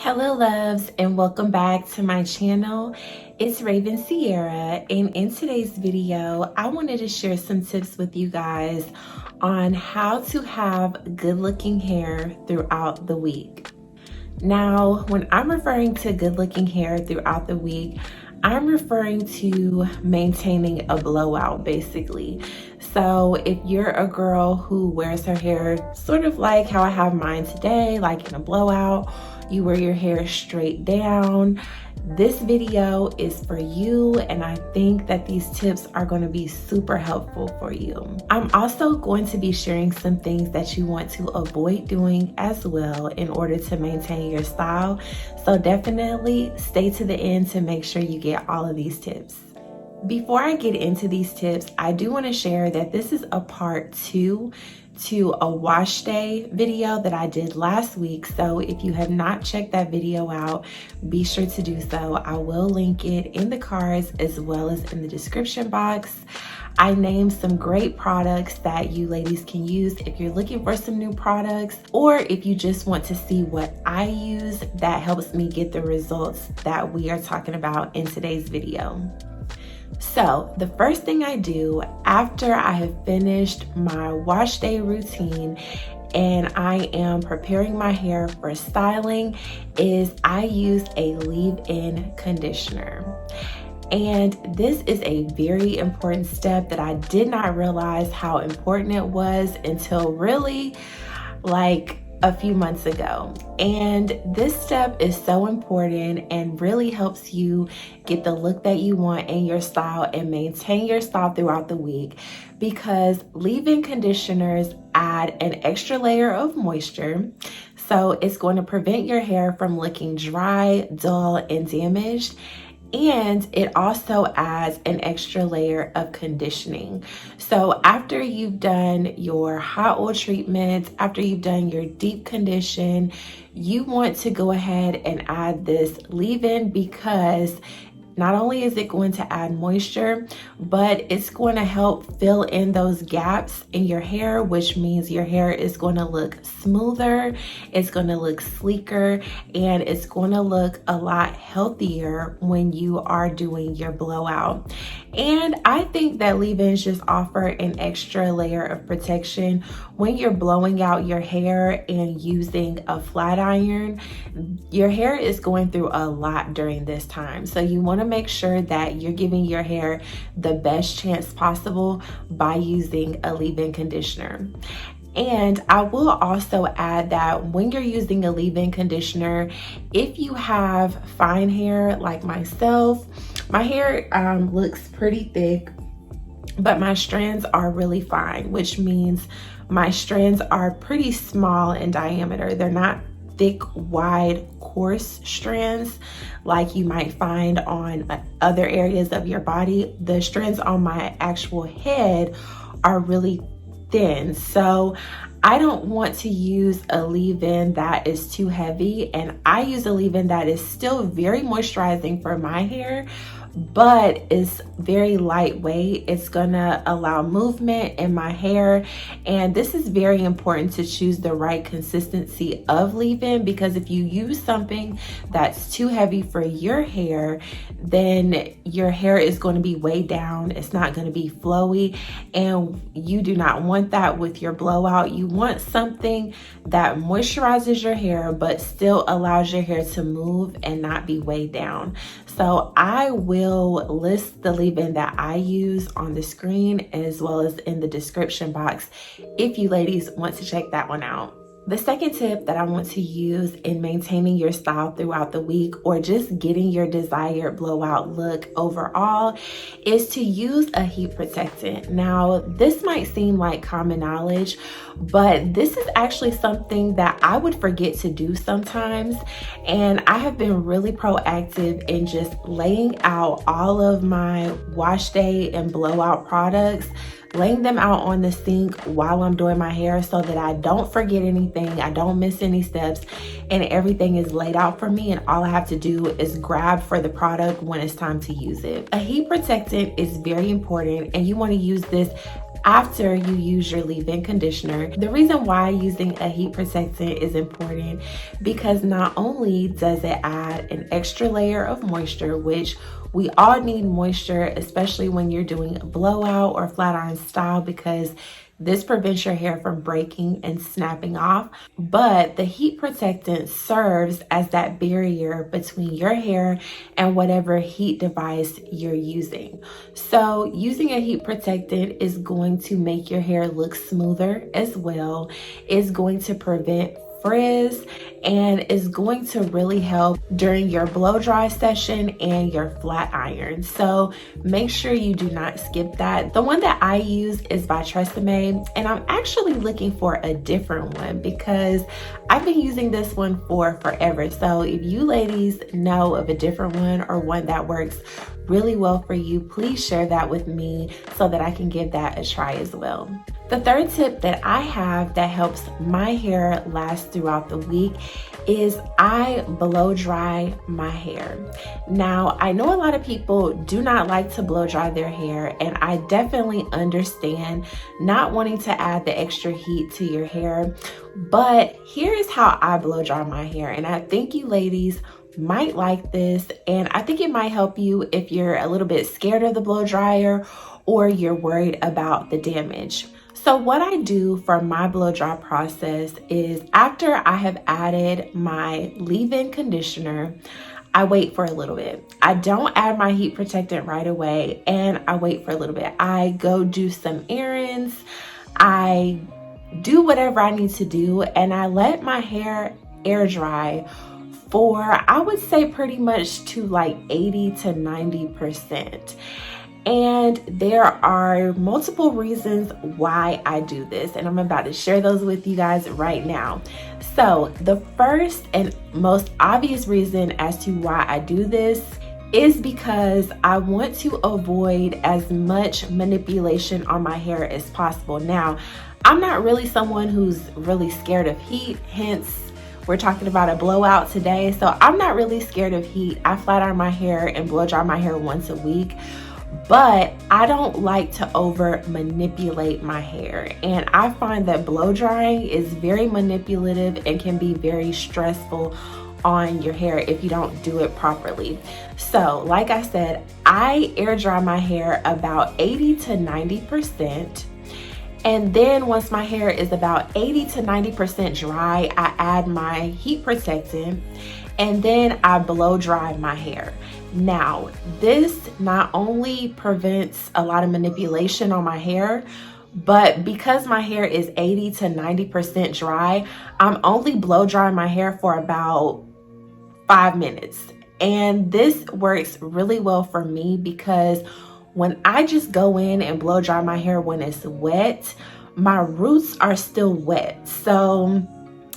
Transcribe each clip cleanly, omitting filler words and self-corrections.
Hello loves, and welcome back to my channel. It's Raven Sierra, and in today's video I wanted to share some tips with you guys on how to have good looking hair throughout the week. Now, when I'm referring to good looking hair throughout the week, I'm referring to maintaining a blowout basically. So if you're a girl who wears her hair sort of like how I have mine today, like in a blowout, you wear your hair straight down, this video is for you, and I think that these tips are going to be super helpful for you. I'm also going to be sharing some things that you want to avoid doing as well in order to maintain your style. So definitely stay to the end to make sure you get all of these tips. Before I get into these tips, I do want to share that this is a part 2 to a wash day video that I did last week. So if you have not checked that video out, be sure to do so. I will link it in the cards as well as in the description box. I named some great products that you ladies can use if you're looking for some new products, or if you just want to see what I use that helps me get the results that we are talking about in today's video. So the first thing I do after I have finished my wash day routine and I am preparing my hair for styling is I use a leave-in conditioner. And this is a very important step that I did not realize how important it was until really like a few months ago. And this step is so important and really helps you get the look that you want in your style and maintain your style throughout the week, because leave-in conditioners add an extra layer of moisture. So it's going to prevent your hair from looking dry, dull, and damaged. And it also adds an extra layer of conditioning. So after you've done your hot oil treatment, after you've done your deep condition, you want to go ahead and add this leave-in, because not only is it going to add moisture, but it's going to help fill in those gaps in your hair, which means your hair is going to look smoother, it's going to look sleeker, and it's going to look a lot healthier when you are doing your blowout. And I think that leave-ins just offer an extra layer of protection when you're blowing out your hair and using a flat iron. Your hair is going through a lot during this time, so you want to make sure that you're giving your hair the best chance possible by using a leave-in conditioner. And I will also add that when you're using a leave-in conditioner, if you have fine hair like myself, my hair looks pretty thick, but my strands are really fine, which means my strands are pretty small in diameter. They're not thick, wide, coarse strands like you might find on other areas of your body. The strands on my actual head are really thin, so I don't want to use a leave-in that is too heavy, and I use a leave-in that is still very moisturizing for my hair, but it's very lightweight. It's gonna allow movement in my hair, and this is very important to choose the right consistency of leave-in, because if you use something that's too heavy for your hair, then your hair is going to be weighed down. It's not going to be flowy, and you do not want that with your blowout. You want something that moisturizes your hair but still allows your hair to move and not be weighed down. So I will list the leave-in that I use on the screen as well as in the description box if you ladies want to check that one out. The second tip that I want to use in maintaining your style throughout the week, or just getting your desired blowout look overall, is to use a heat protectant. Now, this might seem like common knowledge, but this is actually something that I would forget to do sometimes. And I have been really proactive in just laying out all of my wash day and blowout products, laying them out on the sink while I'm doing my hair so that I don't forget anything, I don't miss any steps, and everything is laid out for me, and all I have to do is grab for the product when it's time to use it. A heat protectant is very important, and you want to use this after you use your leave-in conditioner. The reason why using a heat protectant is important, because not only does it add an extra layer of moisture, which we all need moisture, especially when you're doing a blowout or flat iron style, because this prevents your hair from breaking and snapping off. But the heat protectant serves as that barrier between your hair and whatever heat device you're using. So using a heat protectant is going to make your hair look smoother as well. It's going to prevent frizz and is going to really help during your blow dry session and your flat iron. So make sure you do not skip that. The one that I use is by Tresemme, and I'm actually looking for a different one because I've been using this one for forever. So if you ladies know of a different one or one that works really well for you, please share that with me so that I can give that a try as well. The third tip that I have that helps my hair last throughout the week is I blow dry my hair. Now, I know a lot of people do not like to blow dry their hair, and I definitely understand not wanting to add the extra heat to your hair, but here is how I blow dry my hair, and I think you ladies might like this, and I think it might help you if you're a little bit scared of the blow dryer or you're worried about the damage. So what I do for my blow dry process is after I have added my leave-in conditioner, I wait for a little bit. I don't add my heat protectant right away, and I wait for a little bit. I go do some errands, I do whatever I need to do, and I let my hair air dry for, I would say, pretty much to like 80 to 90%. And there are multiple reasons why I do this, and I'm about to share those with you guys right now. So the first and most obvious reason as to why I do this is because I want to avoid as much manipulation on my hair as possible. Now, I'm not really someone who's really scared of heat, hence we're talking about a blowout today. So I'm not really scared of heat. I flat iron my hair and blow dry my hair once a week. But I don't like to over manipulate my hair, and I find that blow drying is very manipulative and can be very stressful on your hair if you don't do it properly. So like I said, I air dry my hair about 80 to 90%. And then once my hair is about 80 to 90% dry, I add my heat protectant, and then I blow dry my hair. Now, this not only prevents a lot of manipulation on my hair, but because my hair is 80 to 90% dry, I'm only blow drying my hair for about 5 minutes. And this works really well for me because when I just go in and blow dry my hair when it's wet, my roots are still wet. So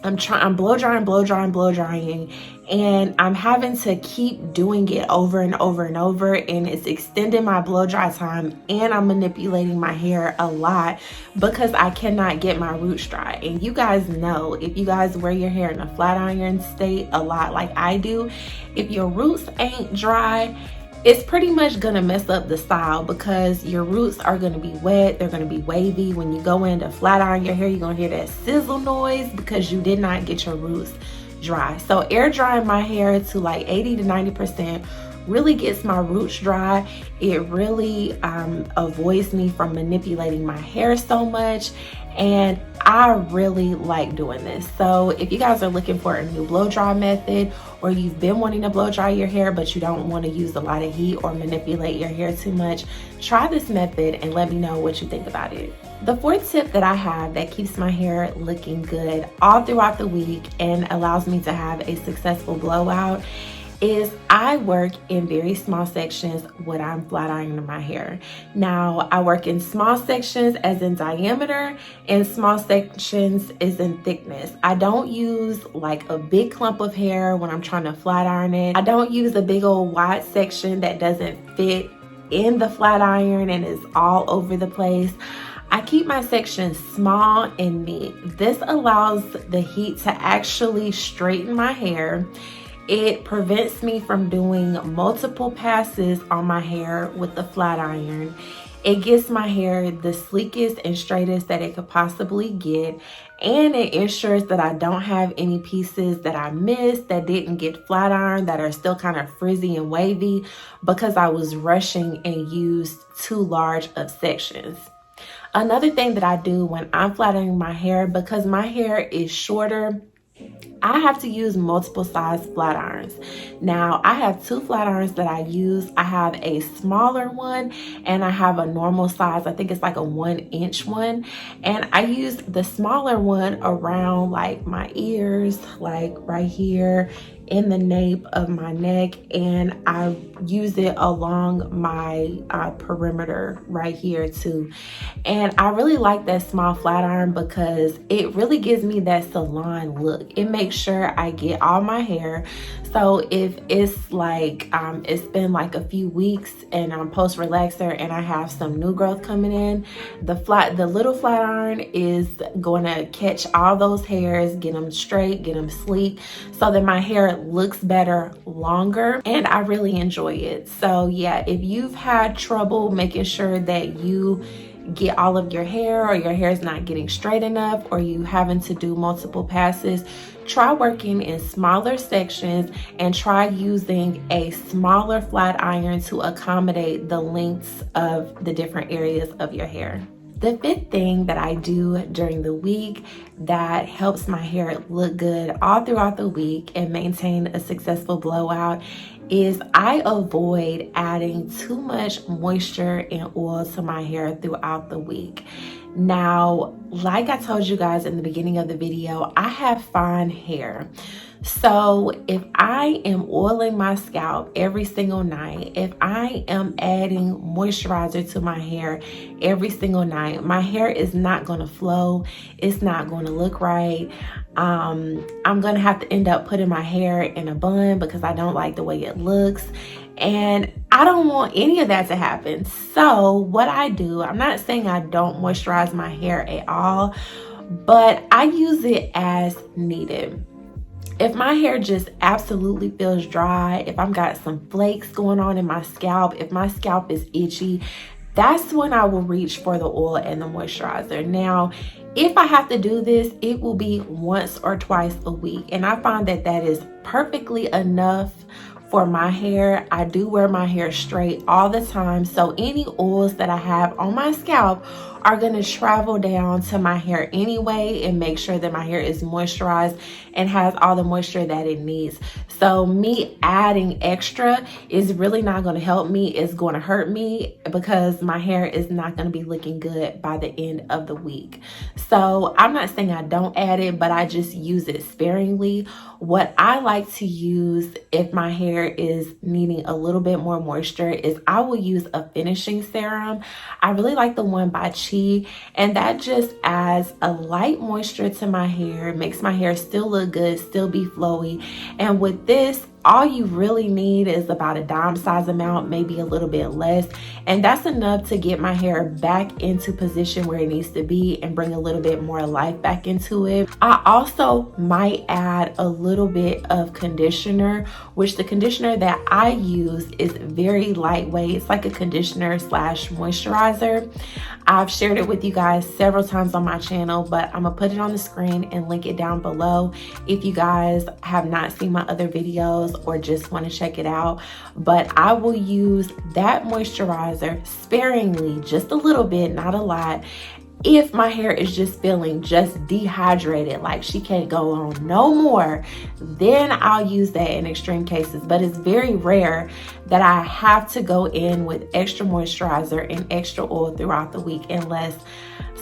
I'm blow drying, and I'm having to keep doing it over and over and over, and it's extending my blow dry time, and I'm manipulating my hair a lot because I cannot get my roots dry. And you guys know, if you guys wear your hair in a flat iron state a lot like I do, if your roots ain't dry, it's pretty much gonna mess up the style because your roots are gonna be wet, they're gonna be wavy. When you go in to flat iron your hair, you're gonna hear that sizzle noise because you did not get your roots dry. So air drying my hair to like 80 to 90% really gets my roots dry. It really avoids me from manipulating my hair so much, and I really like doing this. So if you guys are looking for a new blow dry method, or you've been wanting to blow dry your hair but you don't want to use a lot of heat or manipulate your hair too much, try this method and let me know what you think about it. The fourth tip that I have that keeps my hair looking good all throughout the week and allows me to have a successful blowout is I work in very small sections when I'm flat ironing my hair. Now, I work in small sections as in diameter and small sections as in thickness. I don't use like a big clump of hair when I'm trying to flat iron it. I don't use a big old wide section that doesn't fit in the flat iron and is all over the place. I keep my sections small and neat. This allows the heat to actually straighten my hair. It prevents me from doing multiple passes on my hair with the flat iron. It gets my hair the sleekest and straightest that it could possibly get, and it ensures that I don't have any pieces that I missed that didn't get flat ironed, that are still kind of frizzy and wavy because I was rushing and used too large of sections. Another thing that I do when I'm flat ironing my hair, because my hair is shorter, I have to use multiple size flat irons. Now, I have two flat irons that I use. I have a smaller one and I have a normal size. I think it's like a 1-inch one. And I use the smaller one around like my ears, like right here in the nape of my neck, and I use it along my perimeter right here too. And I really like that small flat iron because it really gives me that salon look. It makes sure I get all my hair. So if it's like it's been like a few weeks and I'm post relaxer and I have some new growth coming in, the little flat iron is going to catch all those hairs, get them straight, get them sleek, so that my hair looks better longer, and I really enjoy it. So yeah, if you've had trouble making sure that you get all of your hair, or your hair is not getting straight enough, or you having to do multiple passes, try working in smaller sections and try using a smaller flat iron to accommodate the lengths of the different areas of your hair. The fifth thing that I do during the week that helps my hair look good all throughout the week and maintain a successful blowout is I avoid adding too much moisture and oil to my hair throughout the week. Now, like I told you guys in the beginning of the video, I have fine hair. So if I am oiling my scalp every single night, if I am adding moisturizer to my hair every single night, my hair is not going to flow. It's not going to look right. I'm going to have to end up putting my hair in a bun because I don't like the way it looks. And I don't want any of that to happen. So what I do, I'm not saying I don't moisturize my hair at all, but I use it as needed. If my hair just absolutely feels dry, if I've got some flakes going on in my scalp, if my scalp is itchy, that's when I will reach for the oil and the moisturizer. Now, if I have to do this, it will be once or twice a week. And I find that that is perfectly enough for my hair. I do wear my hair straight all the time, so any oils that I have on my scalp are going to travel down to my hair anyway and make sure that my hair is moisturized and has all the moisture that it needs. So me adding extra is really not going to help me. It's going to hurt me because my hair is not going to be looking good by the end of the week. So I'm not saying I don't add it, but I just use it sparingly. What I like to use if my hair is needing a little bit more moisture is I will use a finishing serum. I really like the one by Chi, and that just adds a light moisture to my hair, makes my hair still look good, still be flowy. And with this, all you really need is about a dime size amount, maybe a little bit less. And that's enough to get my hair back into position where it needs to be and bring a little bit more life back into it. I also might add a little bit of conditioner, which the conditioner that I use is very lightweight. It's like a conditioner slash moisturizer. I've shared it with you guys several times on my channel, but I'm gonna put it on the screen and link it down below if you guys have not seen my other videos or just want to check it out. But I will use that moisturizer sparingly, just a little bit, not a lot. If my hair is just feeling just dehydrated, like she can't go on no more, then I'll use that in extreme cases. But it's very rare that I have to go in with extra moisturizer and extra oil throughout the week unless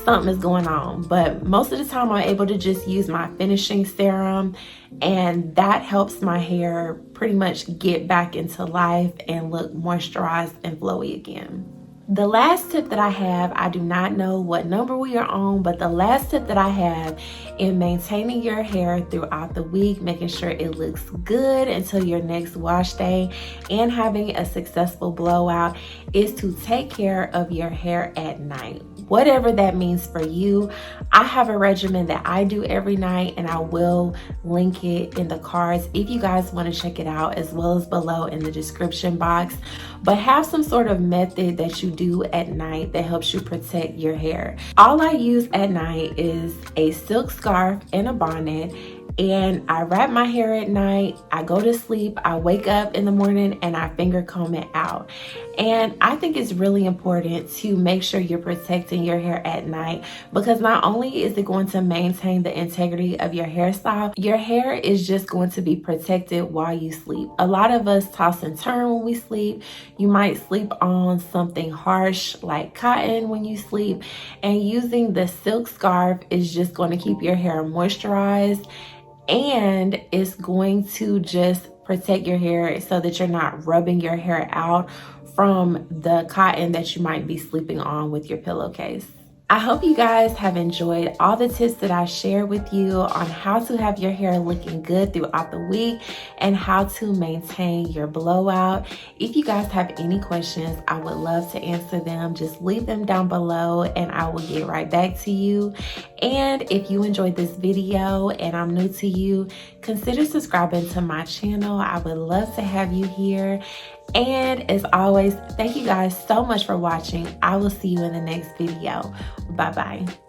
something is going on. But most of the time I'm able to just use my finishing serum, and that helps my hair pretty much get back into life and look moisturized and flowy again. The last tip that I have, I do not know what number we are on, but the last tip that I have in maintaining your hair throughout the week, making sure it looks good until your next wash day, and having a successful blowout is to take care of your hair at night. whatever that means for you. I have a regimen that I do every night, and I will link it in the cards if you guys want to check it out, as well as below in the description box. But have some sort of method that you do at night that helps you protect your hair. All I use at night is a silk scarf and a bonnet, and I wrap my hair at night. I go to sleep, I wake up in the morning, and I finger comb it out. And I think it's really important to make sure you're protecting your hair at night, because not only is it going to maintain the integrity of your hairstyle, your hair is just going to be protected while you sleep. A lot of us toss and turn when we sleep. You might sleep on something harsh like cotton when you sleep, and using the silk scarf is just going to keep your hair moisturized, and it's going to just protect your hair so that you're not rubbing your hair out from the cotton that you might be sleeping on with your pillowcase. I hope you guys have enjoyed all the tips that I shared with you on how to have your hair looking good throughout the week and how to maintain your blowout. If you guys have any questions, I would love to answer them. Just leave them down below and I will get right back to you. And if you enjoyed this video and I'm new to you, consider subscribing to my channel. I would love to have you here. And as always, thank you guys so much for watching. I will see you in the next video. Bye-bye.